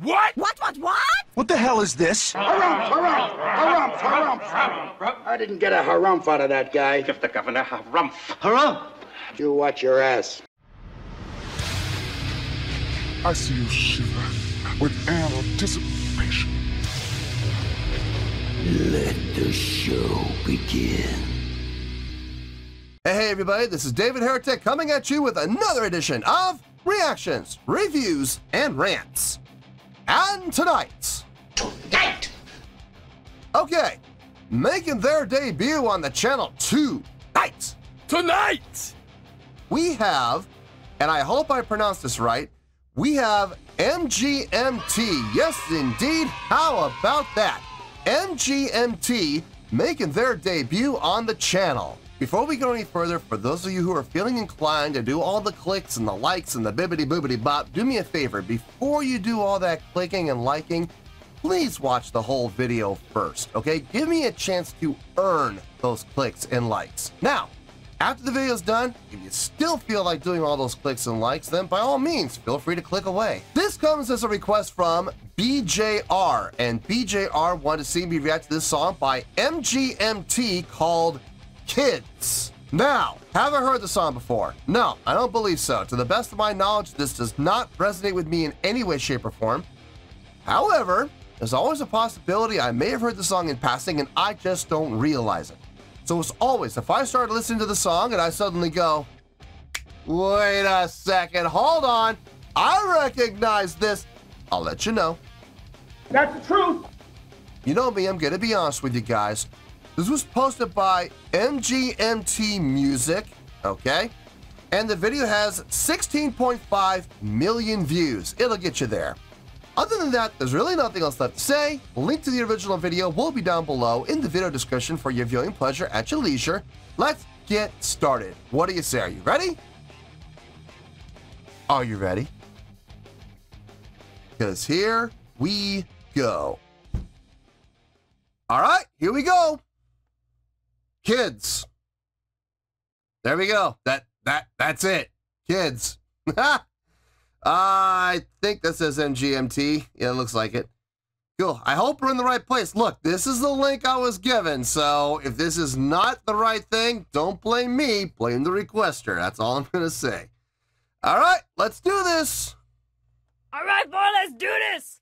What? What? What the hell is this? Harumph. I didn't get a harumph out of that guy. Give the governor harumph. Harumph? You watch your ass. I see you shiver with anticipation. Let the show begin. Hey everybody, this is David Heretic coming at you with another edition of Reactions, Reviews, and Rants. And tonight, okay, making their debut on the channel tonight, we have, and I hope I pronounced this right, we have MGMT. Yes, indeed. How about that? MGMT making their debut on the channel. Before we go any further, for those of you who are feeling inclined to do all the clicks and the likes and the bibbity boobity bop, do me a favor. Before you do all that clicking and liking, please watch the whole video first, okay? Give me a chance to earn those clicks and likes. Now, after the video's done, if you still feel like doing all those clicks and likes, then by all means, feel free to click away. This comes as a request from BJR, and BJR wanted to see me react to this song by MGMT called Kids. Now, haven't heard the song before? No, I don't believe so. To the best of my knowledge, this does not resonate with me in any way, shape, or form. However, there's always a possibility I may have heard the song in passing and I just don't realize it. So as always, if I start listening to the song and I suddenly go, wait a second, hold on, I recognize this, I'll let you know. That's the truth. You know me, I'm gonna be honest with you guys. This was posted by MGMT Music, okay? And the video has 16.5 million views. It'll get you there. Other than that, there's really nothing else left to say. Link to the original video will be down below in the video description for your viewing pleasure at your leisure. Let's get started. What do you say? Are you ready? Are you ready? Because here we go. All right, here we go. Kids. There we go. That's it. Kids. I think that says MGMT. Yeah, it looks like it. Cool. I hope we're in the right place. Look, this is the link I was given, so if this is not the right thing, don't blame me. Blame the requester. That's all I'm going to say. All right, let's do this. All right, boy, let's do this.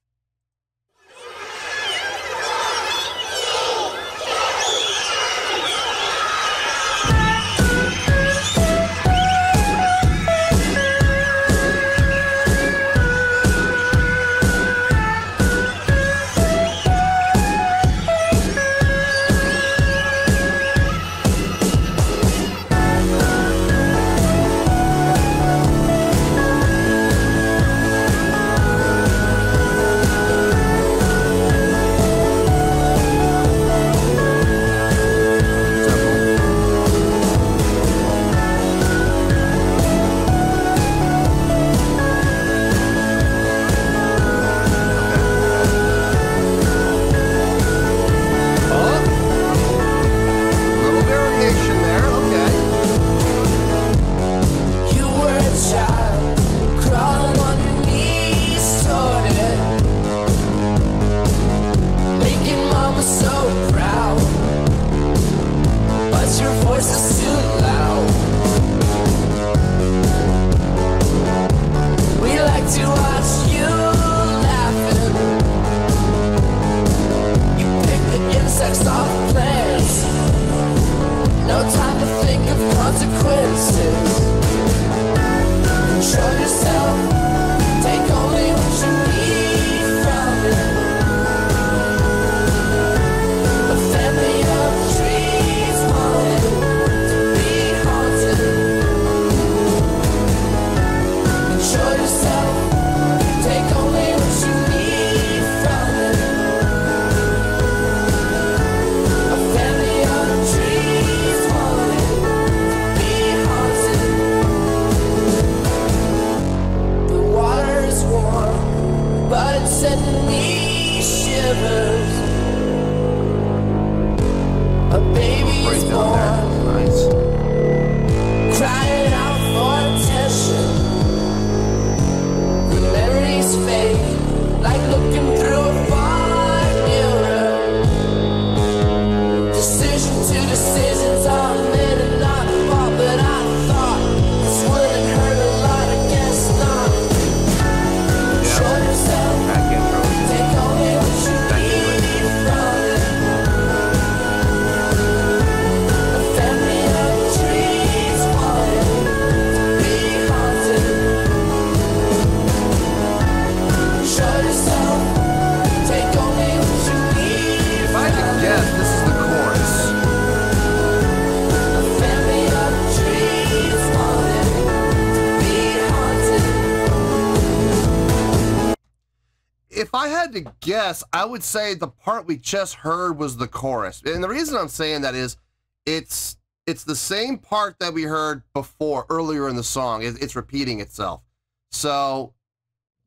if I had to guess, I would say the part we just heard was the chorus. And the reason I'm saying that is it's the same part that we heard before, earlier in the song. It's repeating itself. So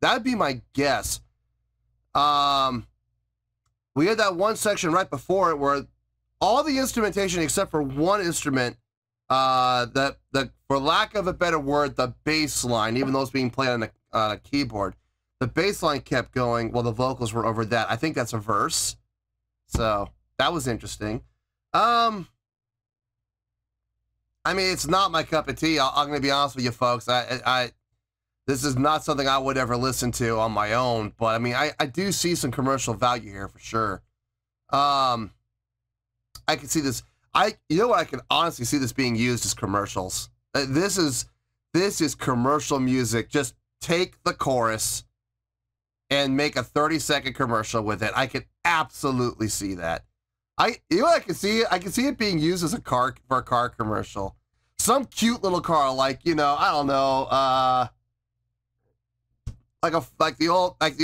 that'd be my guess. We had that one section right before it where all the instrumentation except for one instrument, that for lack of a better word, the bass line, even though it's being played on a keyboard, the bass line kept going while the vocals were over that. I think that's a verse. So that was interesting. I mean, it's not my cup of tea. I'm going to be honest with you folks. This is not something I would ever listen to on my own, but I mean, I do see some commercial value here for sure. I can see this. You know what? I can honestly see this being used as commercials. This is commercial music. Just take the chorus and make a 30-second commercial with it. I can absolutely see that. You know what I can see? I can see it being used as a car commercial. Some cute little car, like, you know, I don't know, like the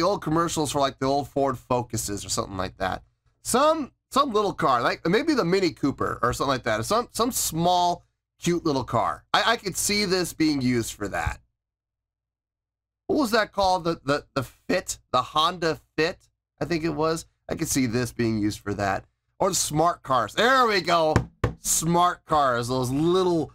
old commercials for like the old Ford Focuses or something like that. Some little car, like maybe the Mini Cooper or something like that. Some small, cute little car. I could see this being used for that. What was that called? The Fit, the Honda Fit, I think it was. I could see this being used for that. Or the smart cars. There we go. Smart cars. Those little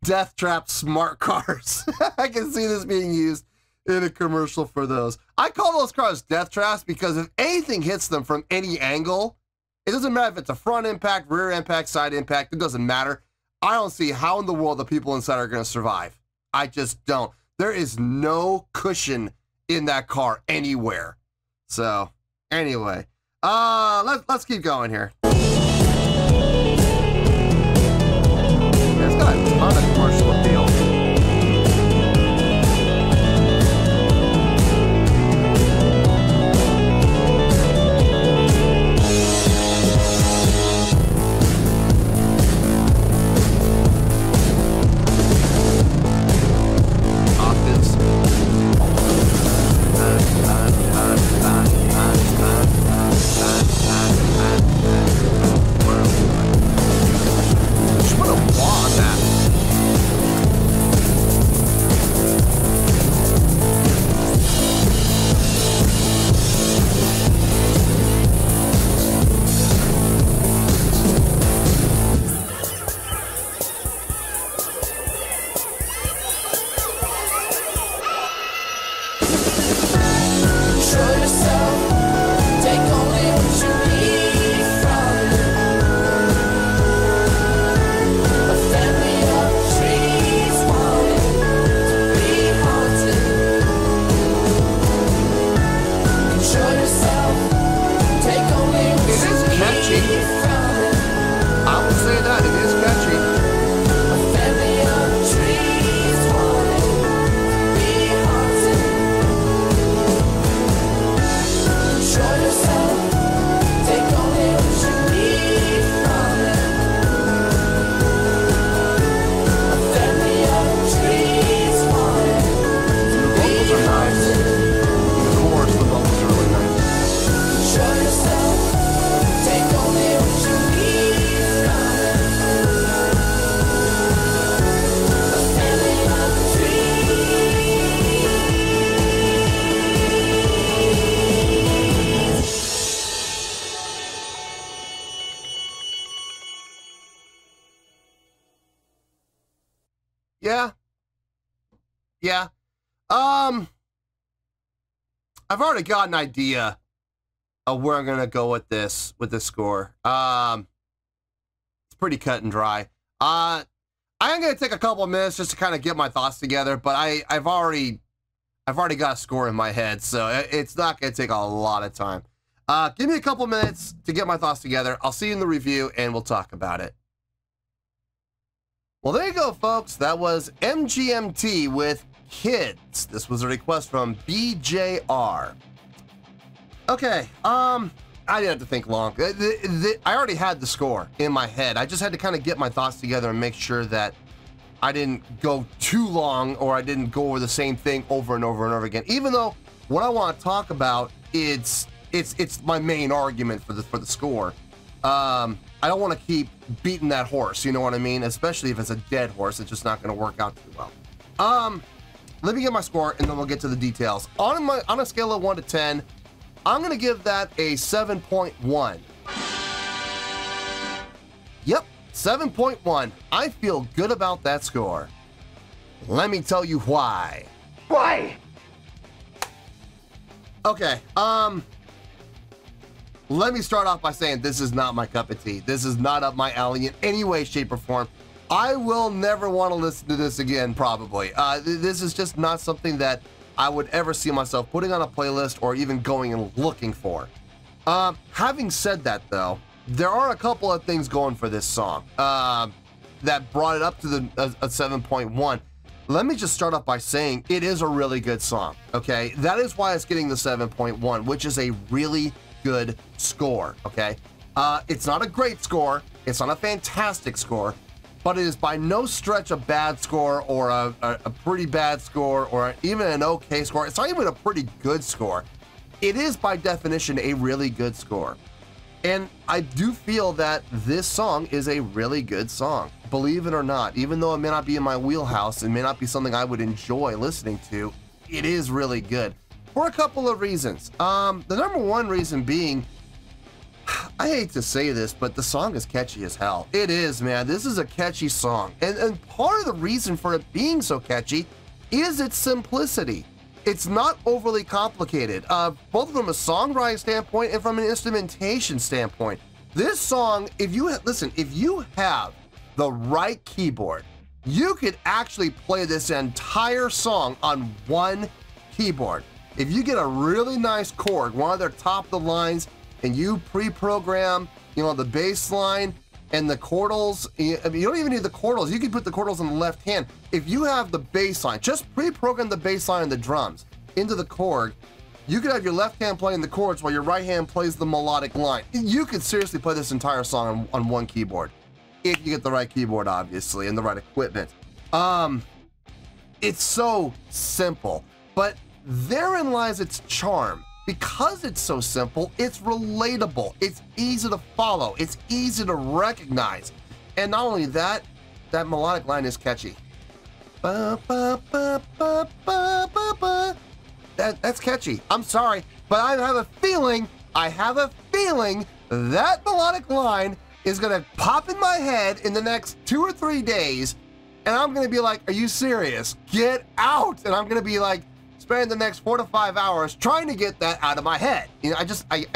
death trap smart cars. I can see this being used in a commercial for those. I call those cars death traps because if anything hits them from any angle, it doesn't matter if it's a front impact, rear impact, side impact, it doesn't matter. I don't see how in the world the people inside are going to survive. I just don't. There is no cushion in that car anywhere. So, anyway, let's keep going here. It's got a ton of commercial appeal. Yeah. I've already got an idea of where I'm gonna go with this score. It's pretty cut and dry. I am gonna take a couple of minutes just to kind of get my thoughts together, but I've already got a score in my head, so it's not gonna take a lot of time. Give me a couple minutes to get my thoughts together. I'll see you in the review, and we'll talk about it. Well, there you go, folks. That was MGMT with Kids. This was a request from BJR. Okay, I didn't have to think long. I already had the score in my head. I just had to kind of get my thoughts together and make sure that I didn't go too long or I didn't go over the same thing over and over and over again. Even though what I want to talk about, it's my main argument for the score. I don't want to keep beating that horse, you know what I mean? Especially if it's a dead horse, it's just not going to work out too well. Let me get my score, and then we'll get to the details. On a scale of 1 to 10, I'm going to give that a 7.1. Yep, 7.1. I feel good about that score. Let me tell you why. Why? Okay, let me start off by saying this is not my cup of tea. This is not up my alley in any way, shape, or form. I will never want to listen to this again, probably. This is just not something that I would ever see myself putting on a playlist or even going and looking for. Having said that, though, there are a couple of things going for this song that brought it up to a 7.1. Let me just start off by saying it is a really good song, okay? That is why it's getting the 7.1, which is a really good score, okay? It's not a great score, it's not a fantastic score, but it is by no stretch a bad score or a pretty bad score or even an okay score. It's not even a pretty good score. It is by definition a really good score. And I do feel that this song is a really good song, believe it or not. Even though it may not be in my wheelhouse, it may not be something I would enjoy listening to, it is really good for a couple of reasons. The number one reason being, I hate to say this, but the song is catchy as hell. It is, man. This is a catchy song. And part of the reason for it being so catchy is its simplicity. It's not overly complicated, both from a songwriting standpoint and from an instrumentation standpoint. This song, if you have the right keyboard, you could actually play this entire song on one keyboard. If you get a really nice chord, one of their top of the lines, and you pre-program, the bass line and the chordals. I mean, you don't even need the chordals. You can put the chordals on the left hand. If you have the bass line, just pre-program the bass line and the drums into the chord. You could have your left hand playing the chords while your right hand plays the melodic line. You could seriously play this entire song on one keyboard, if you get the right keyboard, obviously, and the right equipment. It's so simple, but therein lies its charm. Because it's so simple, it's relatable, it's easy to follow, it's easy to recognize. And not only that, that melodic line is catchy. That's catchy. I'm sorry, but I have a feeling that melodic line is gonna pop in my head in the next 2 or 3 days, and I'm gonna be like, are you serious? Get out! And I'm gonna be like, spend the next 4 to 5 hours trying to get that out of my head. I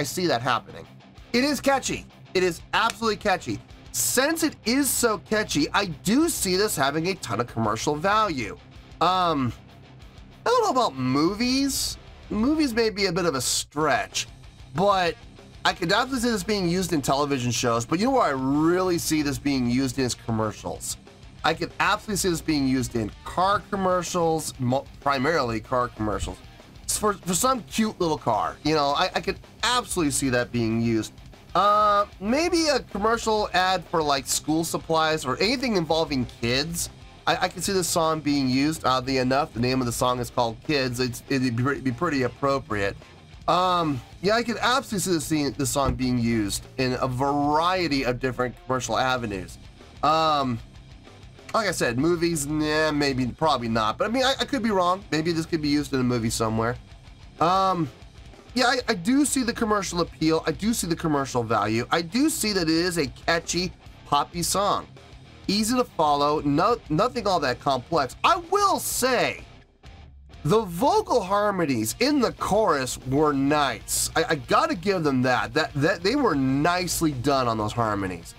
see that happening. It is catchy. It is absolutely catchy. Since it is so catchy, I do see this having a ton of commercial value. I don't know about movies. Movies may be a bit of a stretch, but I could definitely see this being used in television shows. But you know where I really see this being used in is commercials. I could absolutely see this being used in car commercials, primarily car commercials. For some cute little car, I could absolutely see that being used. Maybe a commercial ad for like school supplies or anything involving kids. I could see this song being used. Oddly enough, the name of the song is called Kids. It'd be pretty appropriate. Yeah, I could absolutely see this song being used in a variety of different commercial avenues. Like I said, movies, nah, maybe, probably not. But I mean, I could be wrong. Maybe this could be used in a movie somewhere. Yeah, I do see the commercial appeal. I do see the commercial value. I do see that it is a catchy, poppy song. Easy to follow, nothing all that complex. I will say, the vocal harmonies in the chorus were nice. I gotta give them that they were nicely done on those harmonies.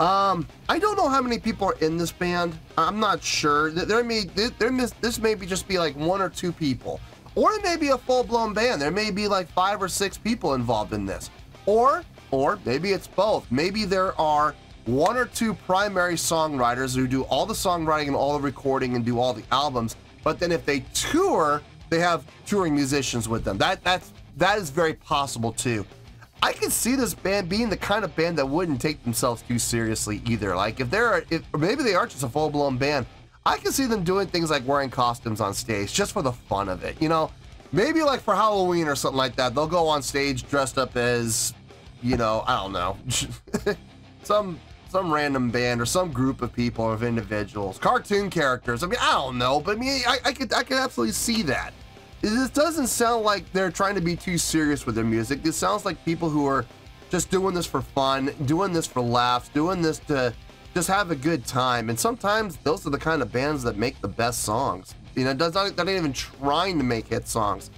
I don't know how many people are in this band. I'm not sure. This may just be like 1 or 2 people. Or it may be a full-blown band. There may be like 5 or 6 people involved in this. Or maybe it's both. Maybe there are 1 or 2 primary songwriters who do all the songwriting and all the recording and do all the albums. But then if they tour, they have touring musicians with them. That is very possible too. I can see this band being the kind of band that wouldn't take themselves too seriously either. Like or maybe they are just a full-blown band. I can see them doing things like wearing costumes on stage just for the fun of it. Maybe like for Halloween or something like that, they'll go on stage dressed up as, you know, I don't know, some random band or some group of people or of individuals, cartoon characters. I mean, I don't know, but I mean, I could absolutely see that. This doesn't sound like they're trying to be too serious with their music. This sounds like people who are just doing this for fun, doing this for laughs, doing this to just have a good time. And sometimes those are the kind of bands that make the best songs. You know, they're not even trying to make hit songs.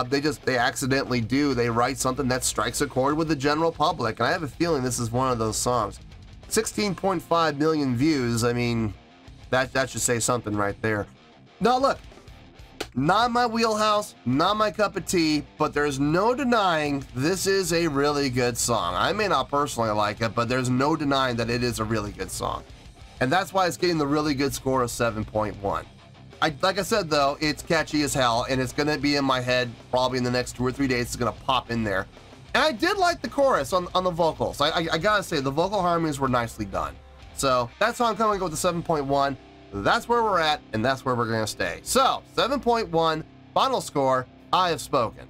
They accidentally do. They write something that strikes a chord with the general public. And I have a feeling this is one of those songs. 16.5 million views. I mean, that should say something right there. Now look, not my wheelhouse, not my cup of tea, but there's no denying this is a really good song. I may not personally like it, but there's no denying that it is a really good song. And that's why it's getting the really good score of 7.1. Like I said, though, it's catchy as hell, and it's going to be in my head probably in the next 2 or 3 days. It's going to pop in there. And I did like the chorus on the vocals. I got to say, the vocal harmonies were nicely done. So that's how I'm coming with the 7.1. That's where we're at, and that's where we're going to stay. So, 7.1, final score, I have spoken.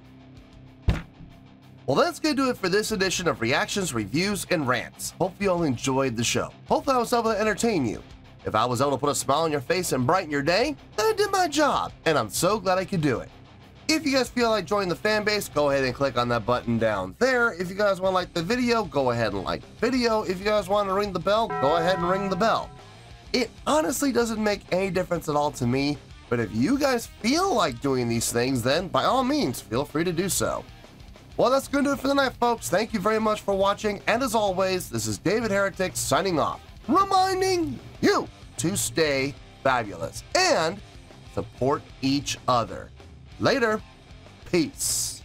Well, that's going to do it for this edition of Reactions, Reviews, and Rants. Hope you all enjoyed the show. Hopefully I was able to entertain you. If I was able to put a smile on your face and brighten your day, then I did my job, and I'm so glad I could do it. If you guys feel like joining the fan base, go ahead and click on that button down there. If you guys want to like the video, go ahead and like the video. If you guys want to ring the bell, go ahead and ring the bell. It honestly doesn't make any difference at all to me, but if you guys feel like doing these things, then by all means, feel free to do so. Well, that's going to do it for the night, folks. Thank you very much for watching, and as always, this is David Heretic signing off, reminding you to stay fabulous and support each other. Later. Peace.